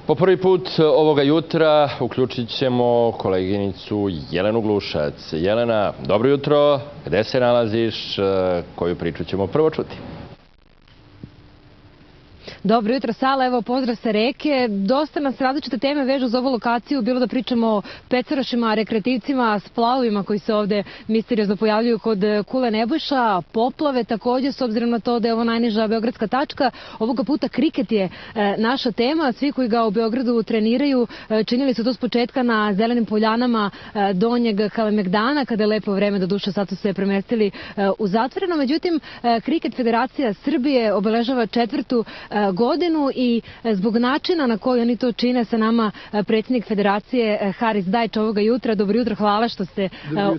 Po prvi put ovoga jutra uključit ćemo koleginicu Jelenu Glušac. Jelena, dobro jutro. Gde se nalaziš? Koju priču ćemo prvo čuti? Dobro jutro, Sala. Evo, pozdrav sa reke. Dosta nas različite teme vežu za ovu lokaciju. Bilo da pričamo o pecarašima, rekreativcima, splavovima koji se ovde misteriozno pojavljuju kod Kule Nebojša, poplave takođe, s obzirom na to da je ovo najniža beogradska tačka. Ovoga puta kriket je naša tema. Svi koji ga u Beogradu treniraju činili su to s početka na zelenim poljanama Donjeg Kalemegdana, kada je lepo vreme, do duše sad su se premestili u zatvoreno. Međutim, Kriket Federacija Srbije obeležava 4. godinu i zbog načina na koji oni to čine sa nama predsjednik Federacije Haris Dajić ovoga jutra. Dobro jutro, hvala što ste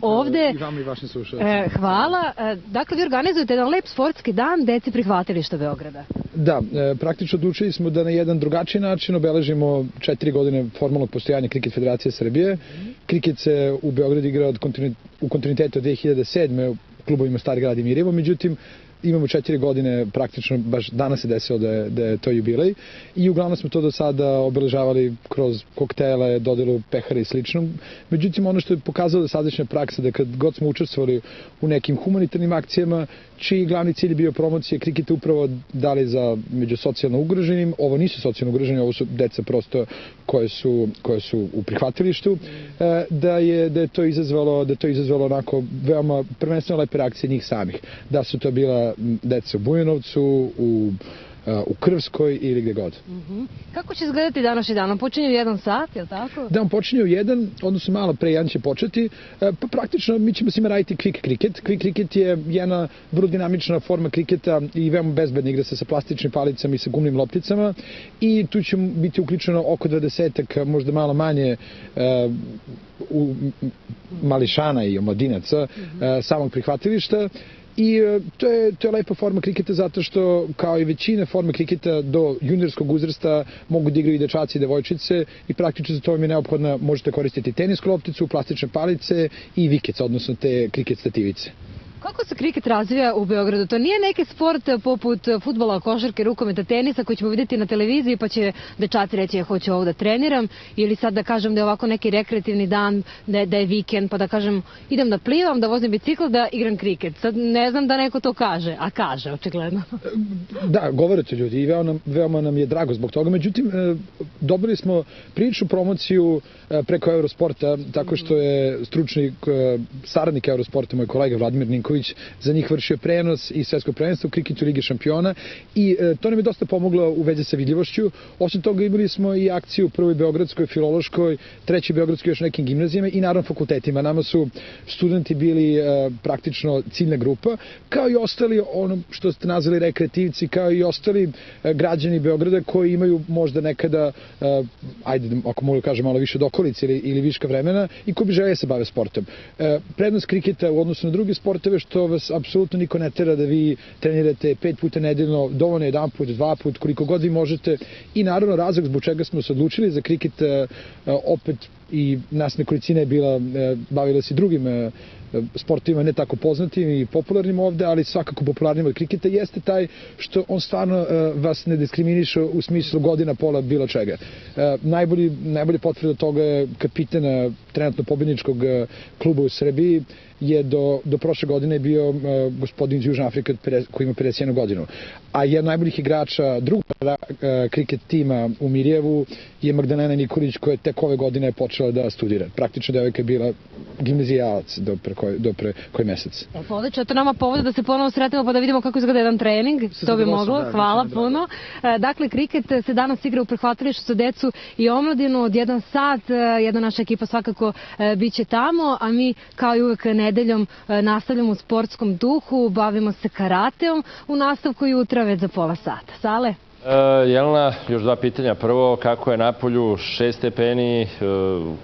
ovde. I vama i vašim slušalcima. Hvala. Dakle, vi organizujete jedan lep sportski dan deci prihvatilišta Beograda. Da, praktično odlučili smo da na jedan drugačiji način obeležimo 4 godine formalnog postojanja Kriket Federacije Srbije. Kriket se u Beogradu igra u kontinuitetu od 2007. u klubovima Stari grad i Mirjevo, međutim, imamo 4 godine, praktično baš danas se desilo da je to jubilej i uglavnom smo to do sada obeležavali kroz koktele, dodelu pehara i slično. Međutim, ono što je pokazalo sadašnja praksa da kad god smo učestvovali u nekim humanitarnim akcijama, čiji glavni cilj je bio promocije kriketa upravo dali za među socijalno ugroženim. Ovo nisu socijalno ugroženi, ovo su deca prosto koje su u prihvatilištu, da je to izazvalo onako veoma prvenstveno lepe reakcije njih samih. Da su to bila deca u Bujanovcu, u Krvskoj ili gde god. Kako će izgledati današnji dan? On počinje u 1 sat, je li tako? Da, on počinje u 1, odnosno malo pre 1 će početi. Pa praktično mi ćemo s njima raditi quick cricket. Quick cricket je jedna vrlo dinamična forma kriketa i veoma bezbedna, igra se sa plastičnim palicama i sa gumnim lopticama i tu će biti uključeno oko 20-ak, možda malo manje mališana i omladinaca samog prihvatilišta. I to je lepa forma kriketa zato što, kao i većina forma kriketa, do juniorskog uzrasta mogu da igraju i dečaci i devojčice i praktično za to vam je neophodna, možete koristiti tenisku lopticu, plastične palice i vikec, odnosno te kriket stativice. Kako se kriket razvija u Beogradu? To nije neki sport poput fudbala, košarke, rukometa, tenisa koji ćemo vidjeti na televiziji pa će dečaci reći ja hoću ovo da treniram, ili sad da kažem da je ovako neki rekreativni dan, da je vikend, pa da kažem idem da plivam, da vozim bicikl, da igram kriket. Sad ne znam da neko to kaže, a kaže očigledno. Da, govore to ljudi i veoma nam je drago zbog toga. Međutim, dobili smo priličnu promociju preko Eurosporta, tako što je stručni saradnik Eurosporta, moj kolega Vladimir Ninković, za njih vršio prenos i svetskog prvenstva u kriketu Lige šampiona i to nam je dosta pomoglo u vezi sa vidljivošću. Osim toga imali smo i akciju u prvoj beogradskoj, filološkoj, trećoj beogradskoj, još nekim gimnazijama i naravno fakultetima. Nama su studenti bili praktično ciljna grupa, kao i ostali, ono što ste nazvali rekreativci, kao i ostali građani Beograda koji imaju možda nekada, ajde, ako mogu kažem, malo više dokolice ili viška vremena i koji bi želeli se bave sportom. Prednost kriketa u odnosu na druge sportove što vas apsolutno niko ne tera da vi trenirate 5 puta nedeljno, dovoljno 1 put, 2 put, koliko god vi možete i naravno razlog zbog čega smo se odlučili za kriket, opet i nas nekolicina je bila, bavila se drugim sportovima ne tako poznatim i popularnim ovde, ali svakako popularnim od kriketa, jeste taj što on stvarno vas ne diskriminiše u smislu godina, pola, bilo čega. Najbolji potvrda toga je kapitan trenutno pobedničkog kluba u Srbiji je do prošle godine bio gospodin iz Južne Afrike koji ima 51 godinu. A jedan najboljih igrača drugog kriket tima u Mirjevu je Magdalena Nikolić koja je tek ove godine počela da studira. Praktično devojka je bila gimnazijalac do pre koji mesec. Odlično, to nama povode da se ponovo sretnemo pa da vidimo kako izgleda jedan trening. To bi moglo. Hvala puno. Dakle, kriket se danas igra u prihvatilištu za decu i omladinu od 1 sat. Jedna naša ekipa svakako biće tamo, a mi kao i uvek nedeljom nastavljamo u sportskom duhu, bavimo se karateom u nastavku jutra već za pola sata. Sale? Jelena, još 2 pitanja. Prvo, kako je napolju? 6 stepeni,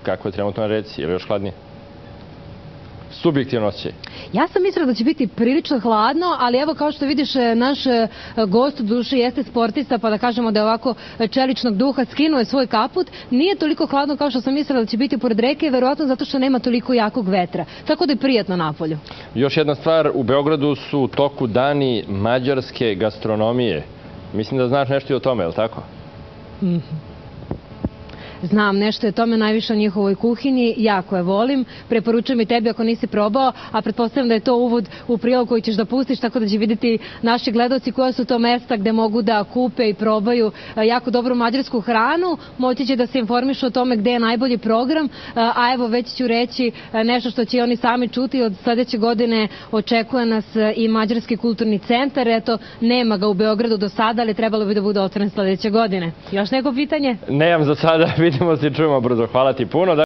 kako je trenutno na reci? Je li još hladnije? Subjektivno osjećaj. Ja sam mislila da će biti prilično hladno, ali evo kao što vidiš naš gost u duši jeste sportista, pa da kažemo da je ovako čeličnog duha, skinuo je svoj kaput. Nije toliko hladno kao što sam mislila da će biti pored reke, verovatno zato što nema toliko jakog vetra. Tako da je prijatno napolju. Još jedna stvar, u Beogradu su u toku dani mađarske gastronomije. Mislim da znaš nešto i o tome, je li tako? znam nešto o tome, najviše o njihovoj kuhinji, jako je volim. Preporučujem i tebi ako nisi probao, a pretpostavljam da je to uvod u prilog koji ćeš da pustiš, tako da će vidjeti naši gledaoci koja su to mesta gde mogu da kupe i probaju jako dobru mađarsku hranu. Moći će da se informišu o tome gde je najbolji program, a evo već ću reći nešto što će oni sami čuti. Od sledeće godine očekuje nas i Mađarski kulturni centar. Eto, nema ga u Beogradu do sada, ali trebalo bi da bude otvoren sledeće godine. Još neko pitanje? Nemam za sada, vidimo se i čujemo brzo. Hvala ti puno.